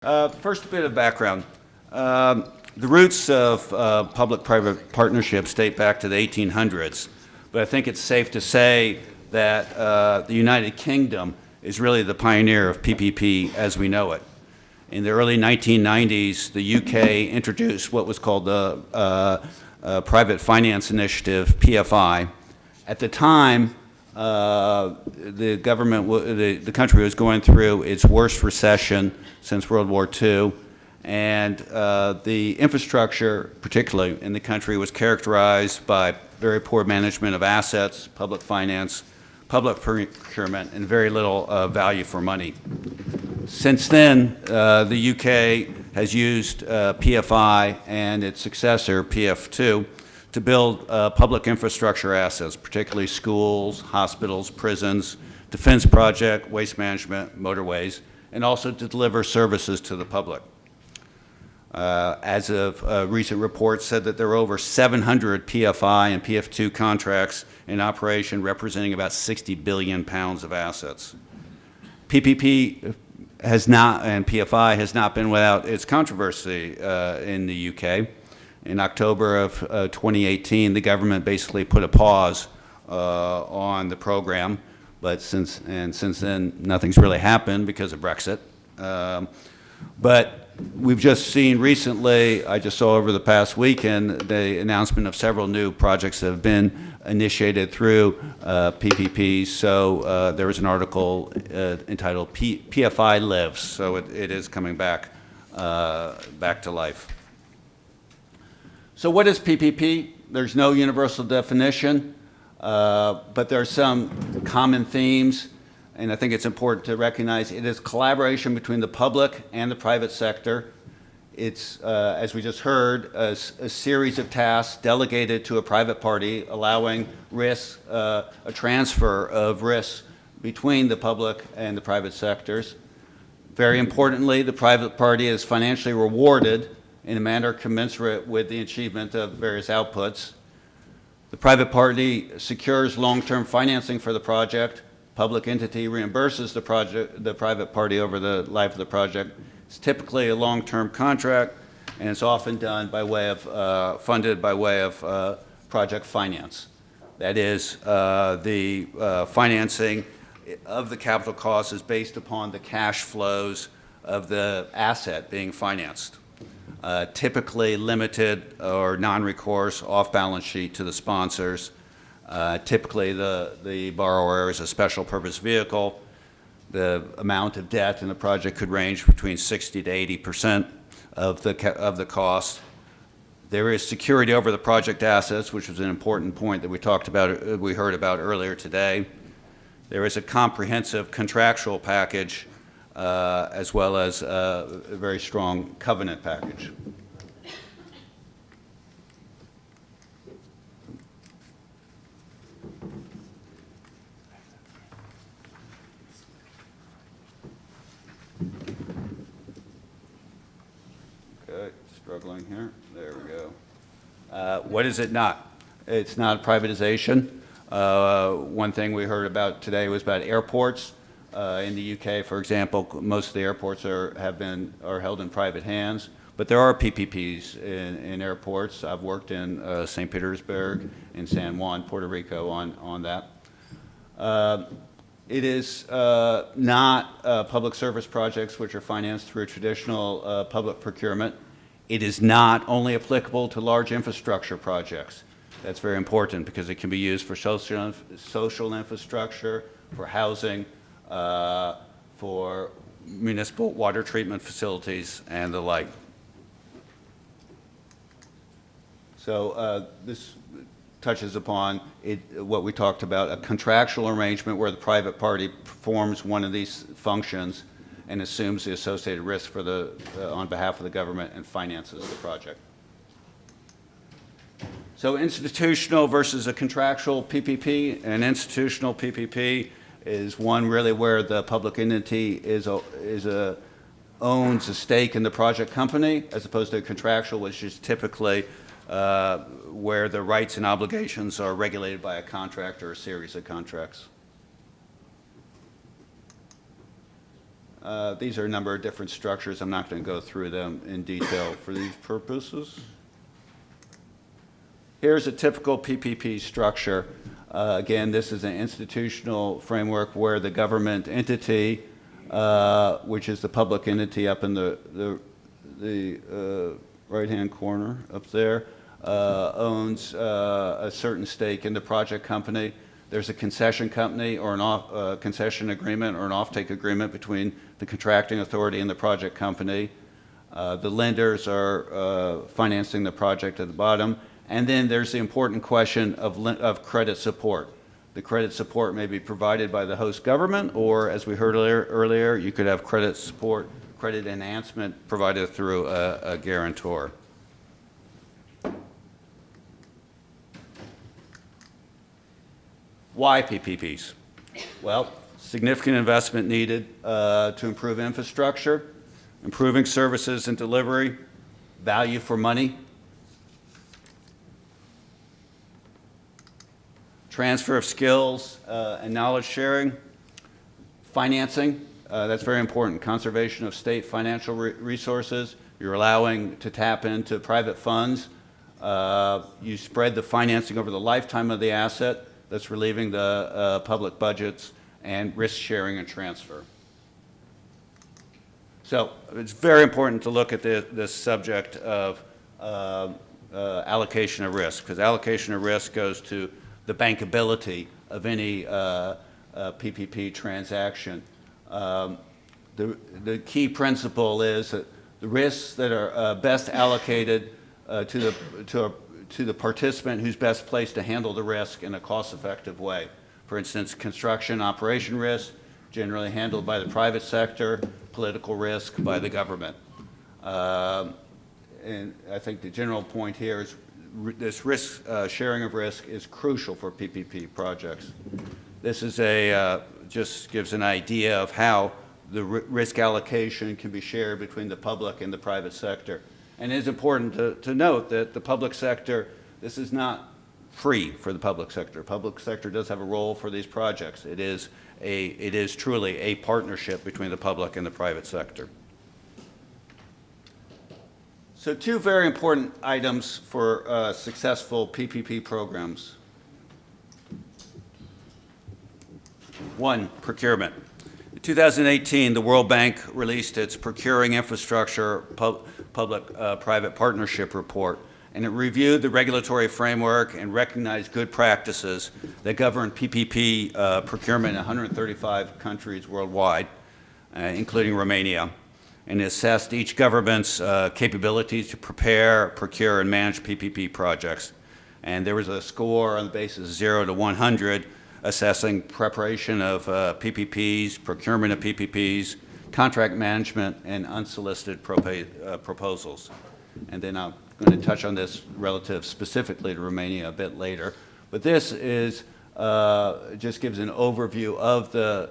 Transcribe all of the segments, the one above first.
First, a bit of background. The roots of public-private partnerships date back to the 1800s, but I think it's safe to say that the United Kingdom is really the pioneer of PPP as we know it. In the early 1990s, the UK introduced what was called the Private Finance Initiative, PFI. At the time, the country was going through its worst recession since World War II, and the infrastructure, particularly in the country, was characterized by very poor management of assets, public finance, public procurement, and very little value for money. Since then, the UK has used PFI and its successor, PF2, to build public infrastructure assets, particularly schools, hospitals, prisons, defense project, waste management, motorways, and also to deliver services to the public. As of recent reports said that there are over 700 PFI and PF2 contracts in operation representing about 60 billion pounds of assets. PPP has not, and PFI has not been without its controversy in the UK. In October of 2018, the government basically put a pause on the program, but since then, nothing's really happened because of Brexit. But we've just seen recently, I just saw over the past weekend, the announcement of several new projects that have been initiated through PPP. So there was an article entitled PFI Lives, so it is coming back to life. So what is PPP? There's no universal definition, but there are some common themes, and I think it's important to recognize it is collaboration between the public and the private sector. It's, as we just heard, a series of tasks delegated to a private party, allowing a transfer of risks between the public and the private sectors. Very importantly, the private party is financially rewarded in a manner commensurate with the achievement of various outputs. The private party secures long-term financing for the project. Public entity reimburses the private party over the life of the project. It's typically a long-term contract, and it's often done by way of, funded by way of project finance. That is, the financing of the capital cost is based upon the cash flows of the asset being financed. Typically limited or non-recourse off-balance sheet to the sponsors. Typically the borrower is a special purpose vehicle. The amount of debt in the project could range between 60 to 80% of the cost. There is security over the project assets, which was an important point that we heard about earlier today. There is a comprehensive contractual package as well as a very strong covenant package. Okay, struggling here. There we go. What is it not? It's not privatization. One thing we heard about today was about airports. In the UK, for example, most of the airports are held in private hands, but there are PPPs in airports. I've worked in St. Petersburg, in San Juan, Puerto Rico on that. It is not public service projects which are financed through traditional public procurement. It is not only applicable to large infrastructure projects. That's very important because it can be used for social infrastructure, for housing, for municipal water treatment facilities and the like. So this touches upon what we talked about, a contractual arrangement where the private party performs one of these functions and assumes the associated risk on behalf of the government and finances the project. So institutional versus a contractual PPP. An institutional PPP is one really where the public entity owns a stake in the project company, as opposed to a contractual, which is typically where the rights and obligations are regulated by a contract or a series of contracts. These are a number of different structures. I'm not going to go through them in detail for these purposes. Here's a typical PPP structure. Again, this is an institutional framework where the government entity, which is the public entity up in the right-hand corner up there, owns a certain stake in the project company. There's a concession company or a concession agreement or an offtake agreement between the contracting authority and the project company. The lenders are financing the project at the bottom. And then there's the important question of credit support. The credit support may be provided by the host government, or as we heard earlier, you could have credit support, credit enhancement provided through a guarantor. Why PPPs? Well, significant investment needed to improve infrastructure, improving services and delivery, value for money, transfer of skills and knowledge sharing, financing, that's very important, conservation of state financial resources. You're allowing to tap into private funds. You spread the financing over the lifetime of the asset. That's relieving the public budgets, and risk sharing and transfer. So it's very important to look at this subject of allocation of risk, because allocation of risk goes to the bankability of any PPP transaction. The key principle is that the risks that are best allocated to the participant who's best placed to handle the risk in a cost-effective way. For instance, construction operation risk, generally handled by the private sector, political risk by the government. And I think the general point here is this risk sharing of risk is crucial for PPP projects. This is just gives an idea of how the risk allocation can be shared between the public and the private sector. And it is important to note that the public sector, this is not free for the public sector. Public sector does have a role for these projects. It is truly a partnership between the public and the private sector. So two very important items for successful PPP programs. One, procurement. In 2018, the World Bank released its Procuring Infrastructure Public-Private Partnership Report, and it reviewed the regulatory framework and recognized good practices that govern PPP procurement in 135 countries worldwide, including Romania, and assessed each government's capabilities to prepare, procure, and manage PPP projects. And there was a score on the basis of 0 to 100, assessing preparation of PPPs, procurement of PPPs, contract management, and unsolicited proposals. And then I'm going to touch on this relative specifically to Romania a bit later. But this is just gives an overview of the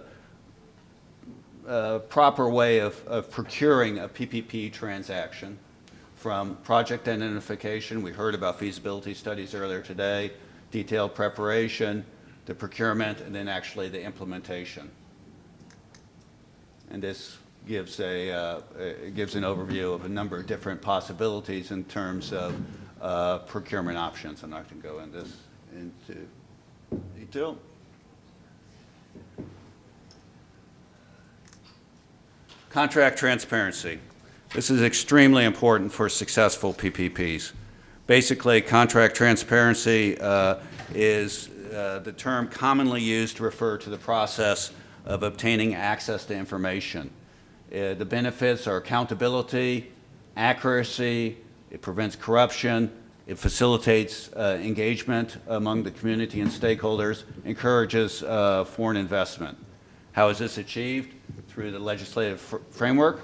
proper way of procuring a PPP transaction, from project identification, we heard about feasibility studies earlier today, detailed preparation, the procurement, and then actually the implementation. And this gives gives an overview of a number of different possibilities in terms of procurement options. I'm not going to go into detail. Contract transparency. This is extremely important for successful PPPs. Basically, contract transparency is the term commonly used to refer to the process of obtaining access to information. The benefits are accountability, accuracy, it prevents corruption, it facilitates engagement among the community and stakeholders, encourages foreign investment. How is this achieved? Through the legislative framework,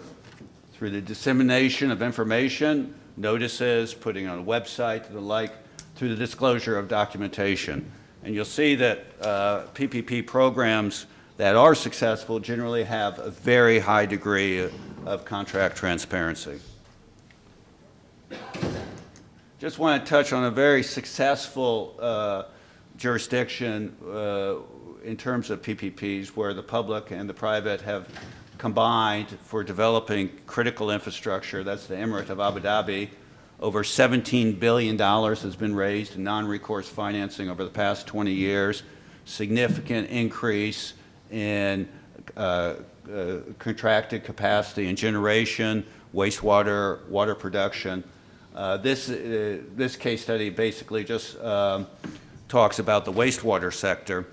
through the dissemination of information, notices, putting on a website, and the like, through the disclosure of documentation. And you'll see that PPP programs that are successful generally have a very high degree of contract transparency. Just want to touch on a very successful jurisdiction in terms of PPPs where the public and the private have combined for developing critical infrastructure. That's the Emirate of Abu Dhabi. Over $17 billion has been raised in non-recourse financing over the past 20 years. Significant increase in contracted capacity and generation, wastewater, water production. This case study basically just talks about the wastewater sector,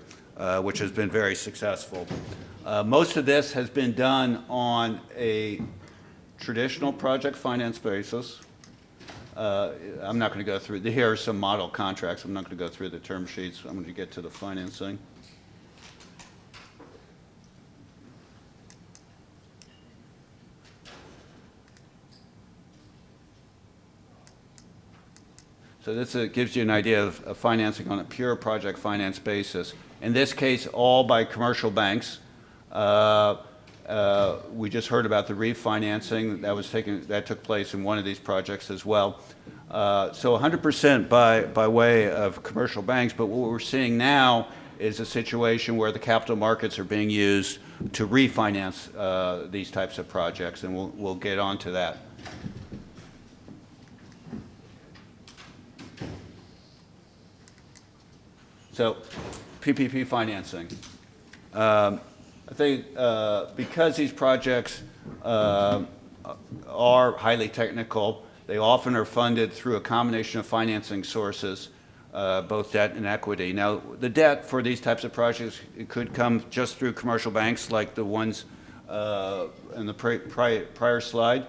which has been very successful. Most of this has been done on a traditional project finance basis. I'm not going to go through, here are some model contracts. I'm not going to go through the term sheets. I'm going to get to the financing. So this gives you an idea of financing on a pure project finance basis. In this case, all by commercial banks. We just heard about the refinancing that took place in one of these projects as well. So 100% by way of commercial banks, but what we're seeing now is a situation where the capital markets are being used to refinance these types of projects, and we'll get on to that. So, PPP financing. I think because these projects are highly technical, they often are funded through a combination of financing sources, both debt and equity. Now, the debt for these types of projects, it could come just through commercial banks like the ones in the prior slide.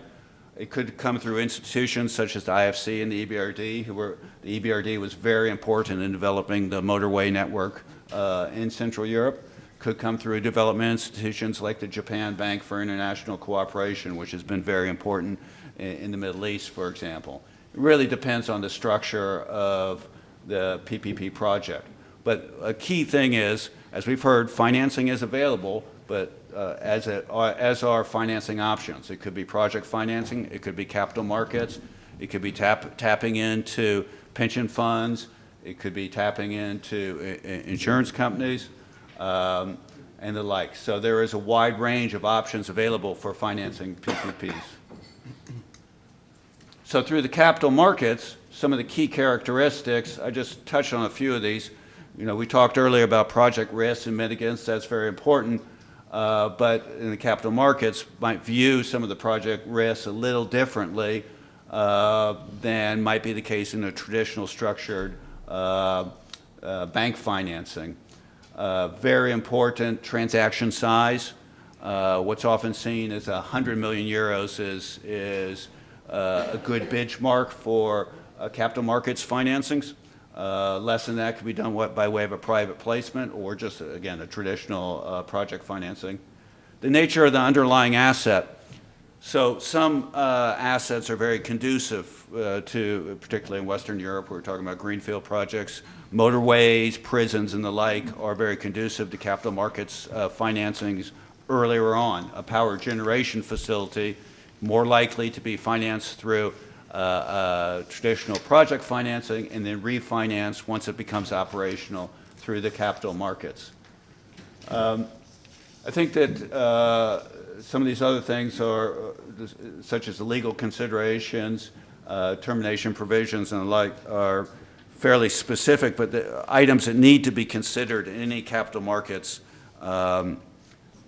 It could come through institutions such as the IFC and the EBRD, the EBRD was very important in developing the motorway network in Central Europe. Could come through development institutions like the Japan Bank for International Cooperation, which has been very important in the Middle East, for example. It really depends on the structure of the PPP project. But a key thing is, as we've heard, financing is available, but as are financing options. It could be project financing, it could be capital markets, it could be tapping into pension funds, it could be tapping into insurance companies, and the like. So there is a wide range of options available for financing PPPs. So through the capital markets, some of the key characteristics, I just touched on a few of these. You know, we talked earlier about project risks and mitigants, that's very important. But in the capital markets might view some of the project risks a little differently than might be the case in a traditional structured bank financing. Very important transaction size. What's often seen as 100 million euros is a good benchmark for capital markets financings. Less than that could be done by way of a private placement or just, again, a traditional project financing. The nature of the underlying asset. So some assets are very conducive to, particularly in Western Europe, we're talking about greenfield projects, motorways, prisons, and the like are very conducive to capital markets financings earlier on. A power generation facility, more likely to be financed through traditional project financing and then refinance once it becomes operational through the capital markets. I think that some of these other things are, such as the legal considerations, termination provisions and the like, are fairly specific, but the items that need to be considered in any capital markets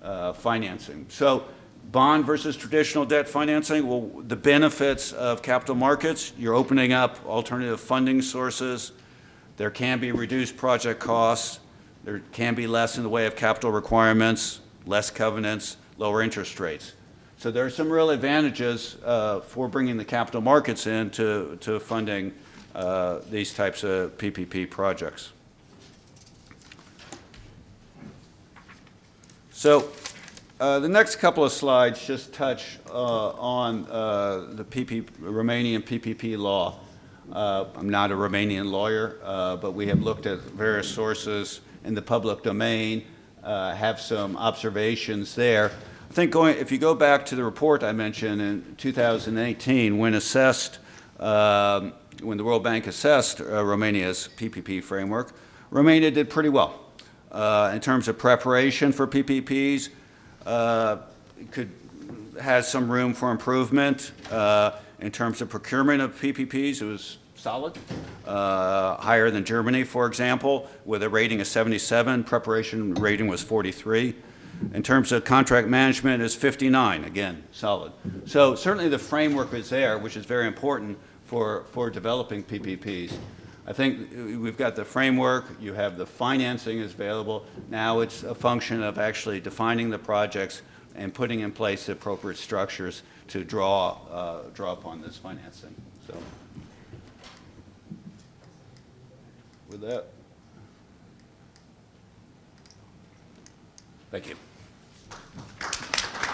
financing. So, bond versus traditional debt financing, well, the benefits of capital markets, you're opening up alternative funding sources. There can be reduced project costs. There can be less in the way of capital requirements, less covenants, lower interest rates. So there are some real advantages for bringing the capital markets in to funding these types of PPP projects. So, the next couple of slides just touch on the Romanian PPP law. I'm not a Romanian lawyer, but we have looked at various sources in the public domain, have some observations there. I think if you go back to the report I mentioned in 2018, when the World Bank assessed Romania's PPP framework, Romania did pretty well in terms of preparation for PPPs. has some room for improvement. In terms of procurement of PPPs, it was solid, higher than Germany, for example, with a rating of 77. Preparation rating was 43. In terms of contract management, it's 59, again, solid. So certainly the framework is there, which is very important for developing PPPs. I think we've got the framework, you have the financing is available. Now it's a function of actually defining the projects and putting in place the appropriate structures to draw upon this financing. So with that, thank you.